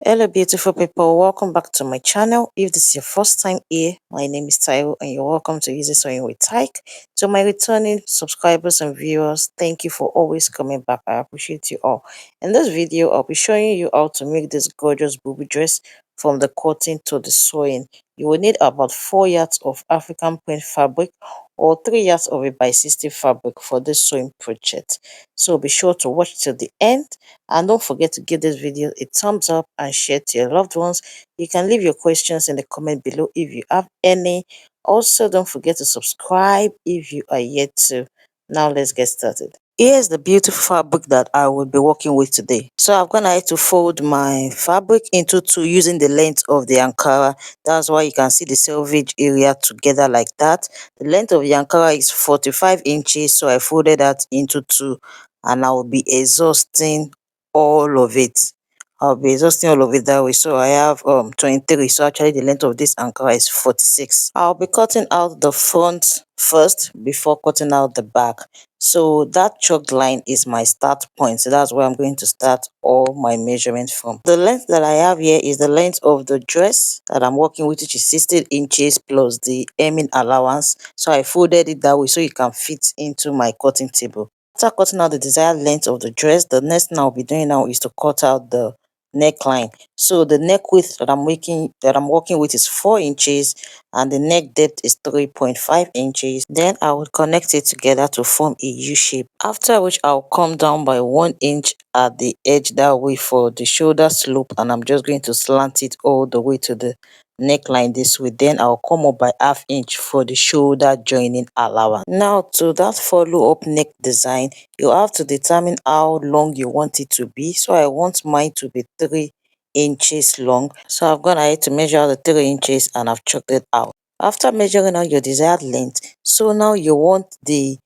Hello beautiful people, welcome back to my channel. If this is your first time here, my name is Taiwo and you're welcome to EasySewing with Tyke. To my returning subscribers and viewers, thank you for always coming back. I appreciate you all. In this video, I'll be showing you how to make this gorgeous booby dress from the cutting to the sewing. You will need about 4 yards of African print fabric or 3 yards of a by 60 fabric for this sewing project. So be sure to watch till the end. And don't forget to give this video a thumbs up and share to your loved ones. You can leave your questions in the comment below if you have any. Also, don't forget to subscribe if you are yet to. Now let's get started. Here's the beautiful fabric that I will be working with today. So I'm gonna to fold my fabric into two using the length of the Ankara. That's why you can see the selvage area together like that. The length of the Ankara is 45 inches, so I folded that into two, and I will be exhausting all of it. I'll be exhausting all of it that way. So I have 23. So actually the length of this Ankara is 46. I'll be cutting out the front first before cutting out the back. So that chalk line is my start point. So that's where I'm going to start all my measurements from. The length that I have here is the length of the dress that I'm working with, which is 16 inches plus the hemming allowance. So I folded it that way so it can fit into my cutting table. After cutting out the desired length of the dress, the next thing I'll be doing now is to cut out the neckline. So the neck width that I'm working with is 4 inches and the neck depth is 3.5 inches. Then I will connect it together to form a U shape. After which I'll come down by 1 inch at the edge that way for the shoulder slope, and I'm just going to slant it all the way to the neckline this way. Then I'll come up by ½ inch for the shoulder joining allowance. Now to that follow up neck design, you have to determine how long you want it to be. So I want mine to be 3 inches long. So I've gone ahead to measure the 3 inches and I've chalked it out. After measuring out your desired length, so now you want the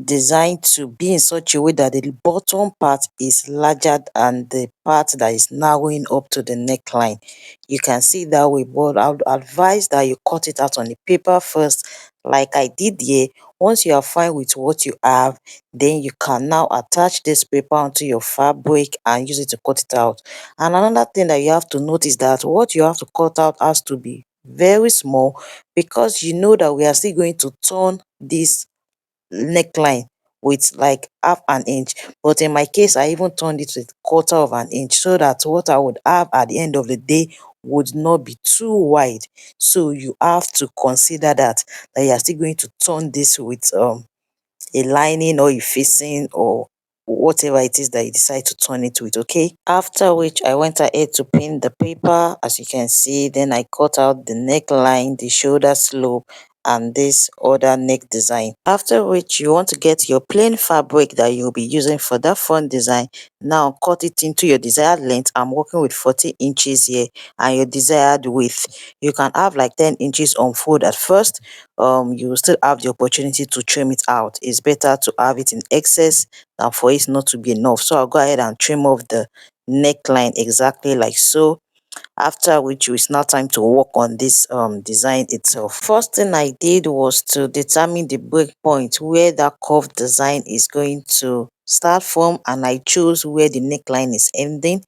design to be in such a way that the bottom part is larger than the part that is narrowing up to the neckline. You can see that way, but I would advise that you cut it out on the paper first, like I did here. Once you are fine with what you have, then you can now attach this paper onto your fabric and use it to cut it out. And another thing that you have to notice that what you have to cut out has to be very small, because you know that we are still going to turn this neckline with like ½ inch, but in my case I even turned it with 1/4 inch so that what I would have at the end of the day would not be too wide. So you have to consider that you are still going to turn this with a lining or a facing or whatever it is that you decide to turn it with. Okay, after which I went ahead to pin the paper, as you can see. Then I cut out the neckline, the shoulder slope, and this other neck design. After which you want to get your plain fabric that you'll be using for that front design. Now cut it into your desired length. I'm working with 40 inches here, and your desired width. You can have like 10 inches unfold at first. You will still have the opportunity to trim it out. It's better to have it in excess than for it not to be enough. So I'll go ahead and trim off the neckline exactly like so. After which it's now time to work on this design itself. First thing I did was to determine the break point where that curved design is going to start from, and I chose where the neckline is ending,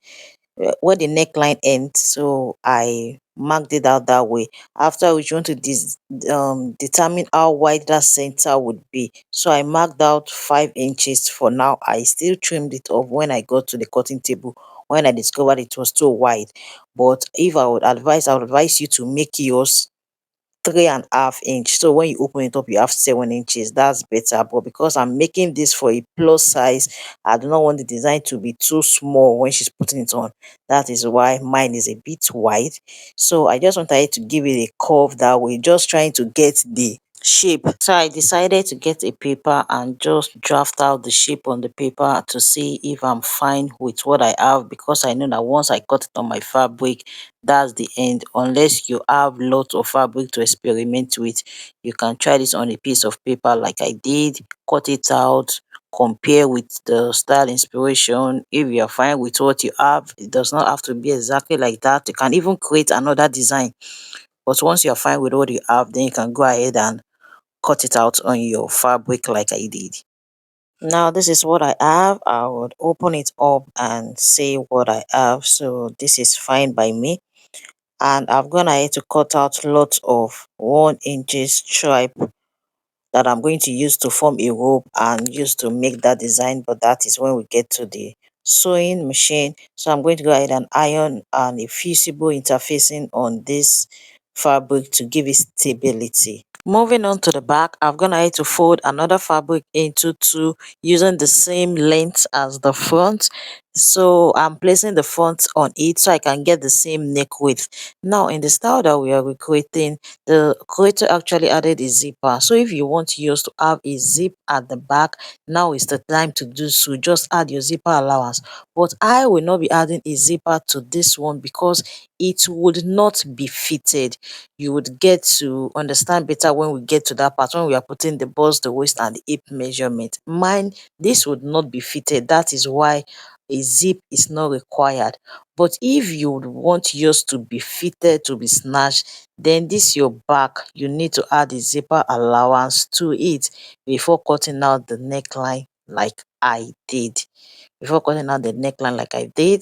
where the neckline ends. So I marked it out that way. After which you want to determine how wide that center would be. So I marked out 5 inches for now. I still trimmed it off when I got to the cutting table, when I discovered it was too wide. But if I would advise you to make yours 3.5 inch. So when you open it up, you have 7 inches. That's better. But because I'm making this for a plus size, I do not want the design to be too small when she's putting it on. That is why mine is a bit wide. So I just wanted to give it a curve that way, just trying to get the shape. So I decided to get a paper and just draft out the shape on the paper to see if I'm fine with what I have, because I know that once I cut it on my fabric, that's the end. Unless you have lots of fabric to experiment with, you can try this on a piece of paper like I did, cut it out, compare with the style inspiration. If you are fine with what you have, it does not have to be exactly like that. You can even create another design. But once you are fine with what you have, then you can go ahead and cut it out on your fabric like I did. Now this is what I have. I would open it up and see what I have. So this is fine by me. And I'm gonna to cut out lots of 1 inches stripe that I'm going to use to form a rope and use to make that design, but that is when we get to the sewing machine. So I'm going to go ahead and iron and a fusible interfacing on this fabric to give it stability. Moving on to the back, I'm gonna to fold another fabric into two using the same length as the front. So I'm placing the front on it so I can get the same neck width. Now in the style that we are recreating, the creator actually added a zipper. So if you want yours to have a zip at the back, now is the time to do so. Just add your zipper allowance. But I will not be adding a zipper to this one because it would not be fitted. You would get to understand better when we get to that part, when we are putting the bust, the waist and the hip measurement. Mine, this would not be fitted. That is why a zip is not required. But if you would want yours to be fitted, to be snatched, then this your back, you need to add a zipper allowance to it before cutting out the neckline like I did.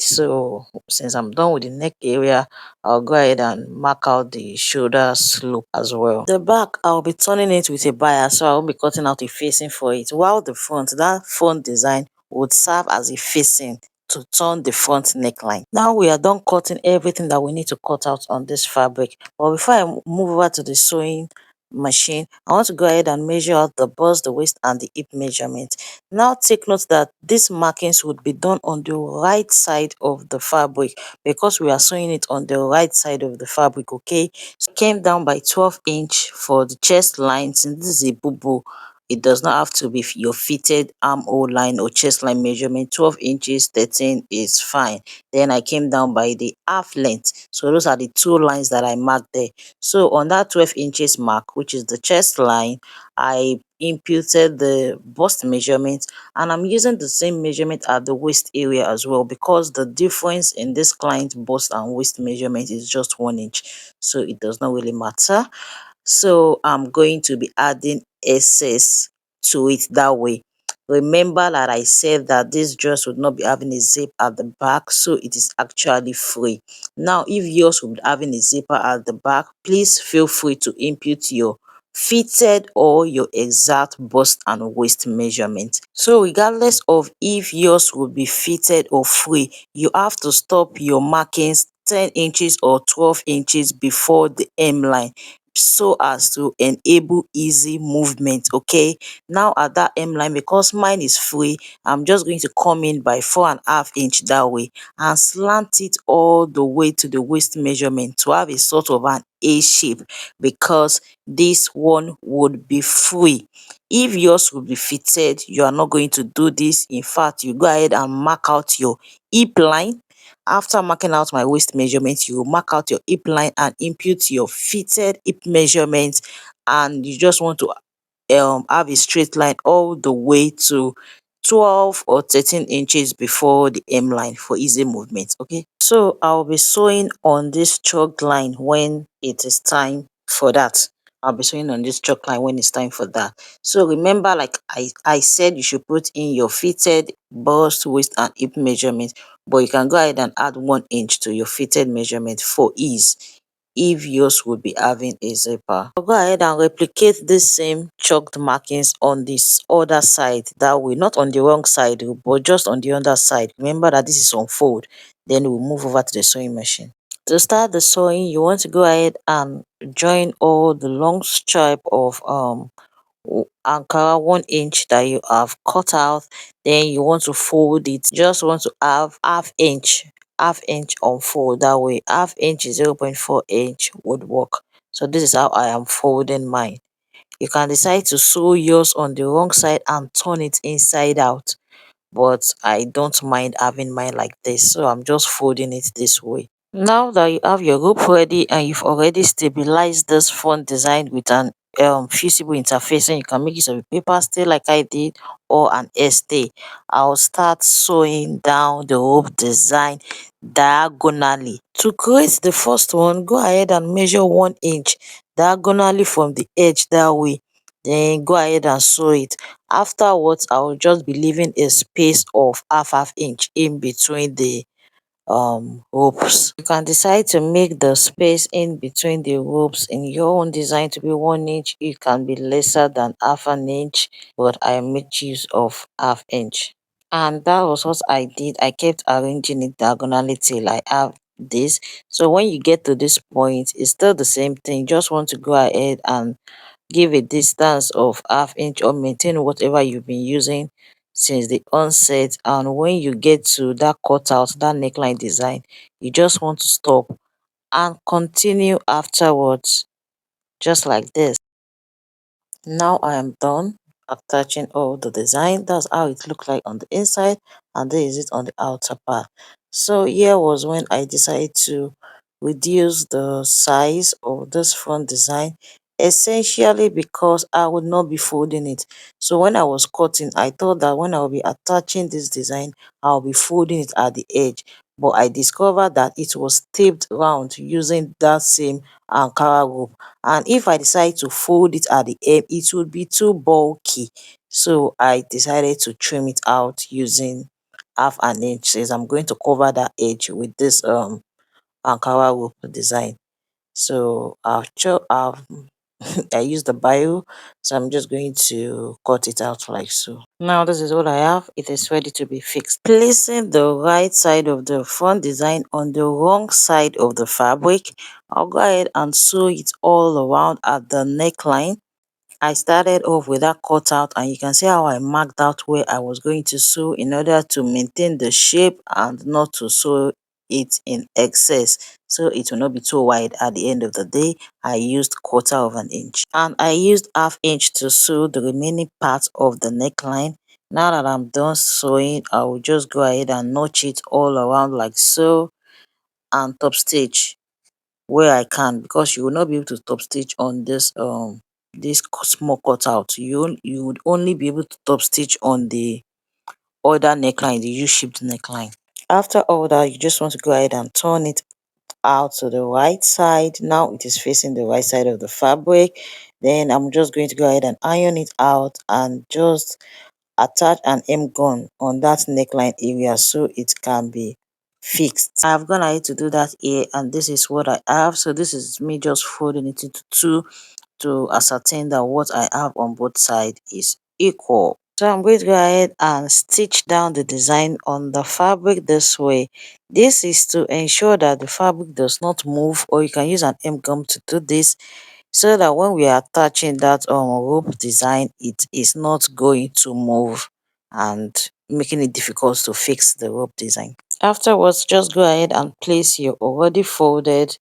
So since I'm done with the neck area, I'll go ahead and mark out the shoulder slope as well. The back, I'll be turning it with a bias, so I'll be cutting out a facing for it, while the front, that front design would serve as a facing to turn the front neckline. Now we are done cutting everything that we need to cut out on this fabric. But before I move over to the sewing machine, I want to go ahead and measure out the bust, the waist and the hip measurement. Now take note that these markings would be done on the right side of the fabric because we are sewing it on the right side of the fabric, okay? So I came down by 12" for the chest line. Since this is a bubu, it does not have to be your fitted armhole line or chest line measurement. 12" 13 is fine. Then I came down by the half length. So those are the two lines that I marked there. So on that 12" mark, which is the chest line, I imputed the bust measurement, and I'm using the same measurement at the waist area as well because the difference in this client bust and waist measurement is just 1 inch, so it does not really matter. So I'm going to be adding SS to it that way. Remember that I said that this dress would not be having a zip at the back, so it is actually free. Now if yours would be having a zipper at the back, please feel free to input your fitted or your exact bust and waist measurement. So regardless of if yours will be fitted or free, you have to stop your markings 10" or 12" before the hemline so as to enable easy movement. Okay, now at that hemline, because mine is free, I'm just going to come in by 4.5" that way and slant it all the way to the waist measurement to have a sort of an A shape, because this one would be free. If yours will be fitted, you are not going to do this. In fact, you go ahead and mark out your hip line. After marking out my waist measurement, you will mark out your hip line and input your fitted hip measurement, and you just want to have a straight line all the way to 12 or 13" before the hemline for easy movement. Okay, so I'll be sewing on this chalk line when it is time for that. I'll be sewing on this chalk line when it's time for that. So remember, like I said, you should put in your fitted bust, waist and hip measurement, but you can go ahead and add 1" to your fitted measurement for ease if yours would be having a zipper. I'll go ahead and replicate this same chalked markings on this other side, that way, not on the wrong side but just on the other side. Remember that this is on fold. Then we'll move over to the sewing machine. To start the sewing, you want to go ahead and join all the long stripe of Ankara 1" that you have cut out. Then you want to fold it. Just want to have half inch on fold, that way half inch is 0.4" would work. So this is how I am folding mine. You can decide to sew yours on the wrong side and turn it inside out, but I don't mind having mine like this, so I'm just folding it this way. Now that you have your rope ready and you've already stabilized this front design with an fusible interfacing, you can make use of a paper stay like I did, or an stay. I'll start sewing down the rope design diagonally. To create the first one, go ahead and measure 1" diagonally from the edge, that way then go ahead and sew it. Afterwards, I will just be leaving a space of half inch in between the ropes. You can decide to make the space in between the ropes in your own design to be 1 inch. It can be lesser than half an inch, but I made use of half inch. And that was what I did. I kept arranging it diagonally till I have this. So when you get to this point, it's still the same thing. You just want to go ahead and give a distance of half inch or maintain whatever you've been using since the onset. And when you get to that cutout, that neckline design, you just want to stop and continue afterwards, just like this. Now I am done attaching all the design. That's how it looked like on the inside, and this is it on the outer part. So here was when I decided to reduce the size of this front design, essentially because I would not be folding it. So when I was cutting, I thought that when I will be attaching this design, I'll be folding it at the edge, but I discovered that it was taped round using that same Ankara rope, and if I decide to fold it at the end, it would be too bulky. So I decided to trim it out using half an inch, since I'm going to cover that edge with this Ankara rope design. So I've I used the bio, so I'm just going to cut it out like so. Now this is what I have. It is ready to be fixed. Placing the right side of the front design on the wrong side of the fabric, I'll go ahead and sew it all around at the neckline. I started off with that cutout, and you can see how I marked out where I was going to sew in order to maintain the shape and not to sew it in excess, so it will not be too wide. At the end of the day, I used 1/4 inch, and I used half inch to sew the remaining part of the neckline. Now that I'm done sewing, I will just go ahead and notch it all around like so, and top stitch where I can, because you will not be able to top stitch on this small cutout. You would only be able to top stitch on the other neckline, the U-shaped neckline. After all that, you just want to go ahead and turn it out to the right side. Now it is facing the right side of the fabric. Then I'm just going to go ahead and iron it out and just attach an M gun on that neckline area so it can be fixed. I've gone ahead to do that here, and this is what I have. So this is me just folding it into two to ascertain that what I have on both sides is equal. So I'm going to go ahead and stitch down the design on the fabric this way. This is to ensure that the fabric does not move, or you can use an M gum to do this, so that when we are attaching that rope design, it is not going to move and making it difficult to fix the rope design. Afterwards, just go ahead and place your already folded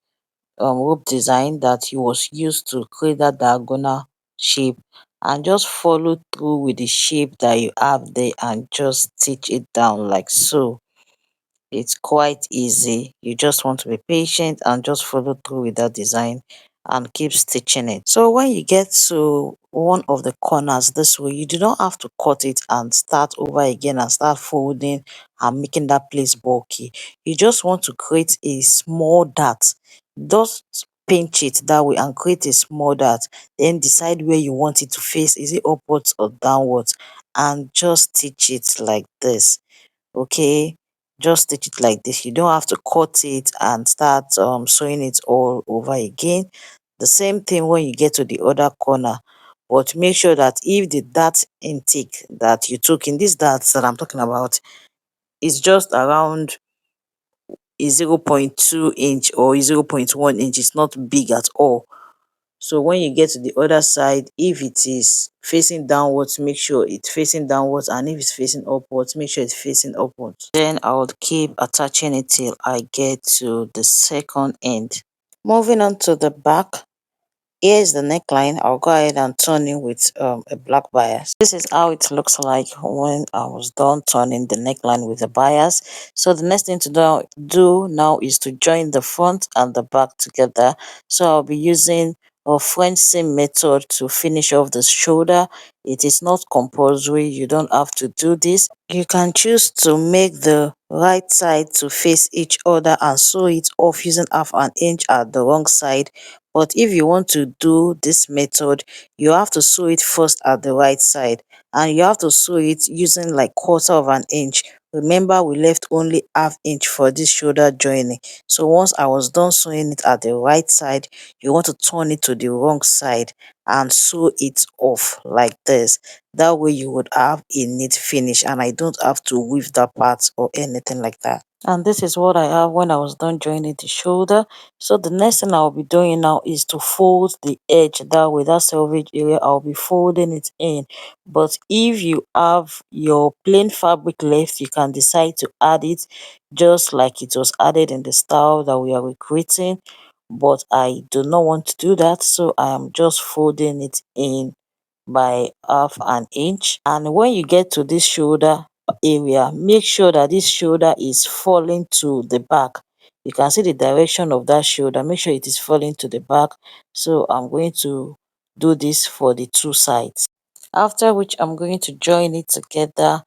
rope design that you was used to create that diagonal shape, and just follow through with the shape that you have there and just stitch it down like so. It's quite easy. You just want to be patient and just follow through with that design and keep stitching it. So when you get to one of the corners this way, you do not have to cut it and start over again and start folding and making that place bulky. You just want to create a small dart. Just pinch it that way and create a small dart. Then decide where you want it to face. Is it upwards or downwards? And just stitch it like this. Okay, just stitch it like this. You don't have to cut it and start sewing it all over again. The same thing when you get to the other corner, but make sure that if the dart intake that you took in, this darts that I'm talking about is just around a 0.2 inch or 0.1 inch, it's not big at all. So when you get to the other side, if it is facing downwards, make sure it's facing downwards, and if it's facing upwards, make sure it's facing upwards. Then I would keep attaching it till I get to the second end. Moving on to the back, here is the neckline. I'll go ahead and turn it with a black bias. This is how it looks like when I was done turning the neckline with the bias. So the next thing to do now is to join the front and the back together. So I'll be using a French seam method to finish off the shoulder. It is not compulsory. You don't have to do this. You can choose to make the right side to face each other and sew it off using half an inch at the wrong side, But if you want to do this method, you have to sew it first at the right side, and you have to sew it using like 1/4 inch. Remember, we left only 1/2 inch for this shoulder joining. So once I was done sewing it at the right side, you want to turn it to the wrong side and sew it off like this. That way you would have a neat finish, and I don't have to weave that part or anything like that. And this is what I have when I was done joining the shoulder. So the next thing I'll be doing now is to fold the edge. That way, that selvage area, I'll be folding it in. But if you have your plain fabric left, you can decide to add it just like it was added in the style that we are recreating. But I do not want to do that, so I am just folding it in by 1/2 inch. And when you get to this shoulder area, make sure that this shoulder is falling to the back. You can see the direction of that shoulder. Make sure it is falling to the back. So I'm going to do this for the two sides, after which I'm going to join it together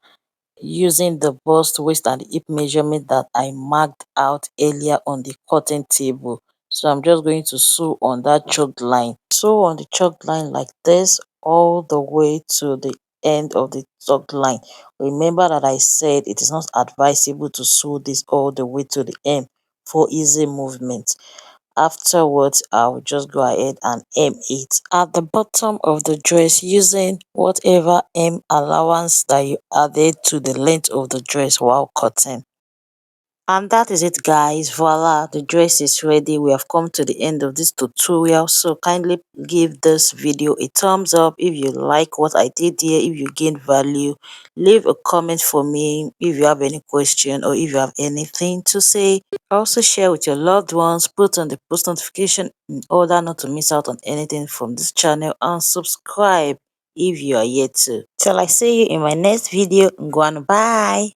using the bust, waist and hip measurement that I marked out earlier on the cutting table. So I'm just going to sew on that chalked line. Sew on the chalked line like this all the way to the end of the chalked line. Remember that I said it is not advisable to sew this all the way to the end for easy movement. Afterwards, I'll just go ahead and hem it at the bottom of the dress using whatever hem allowance that you added to the length of the dress while cutting. And that is it, guys. Voila, the dress is ready. We have come to the end of this tutorial, so kindly give this video a thumbs up if you like what I did here. If you gained value, leave a comment for me if you have any question or if you have anything to say. Also share with your loved ones, put on the post notification in order not to miss out on anything from this channel, and subscribe if you are yet to. Till I see you in my next video, bye.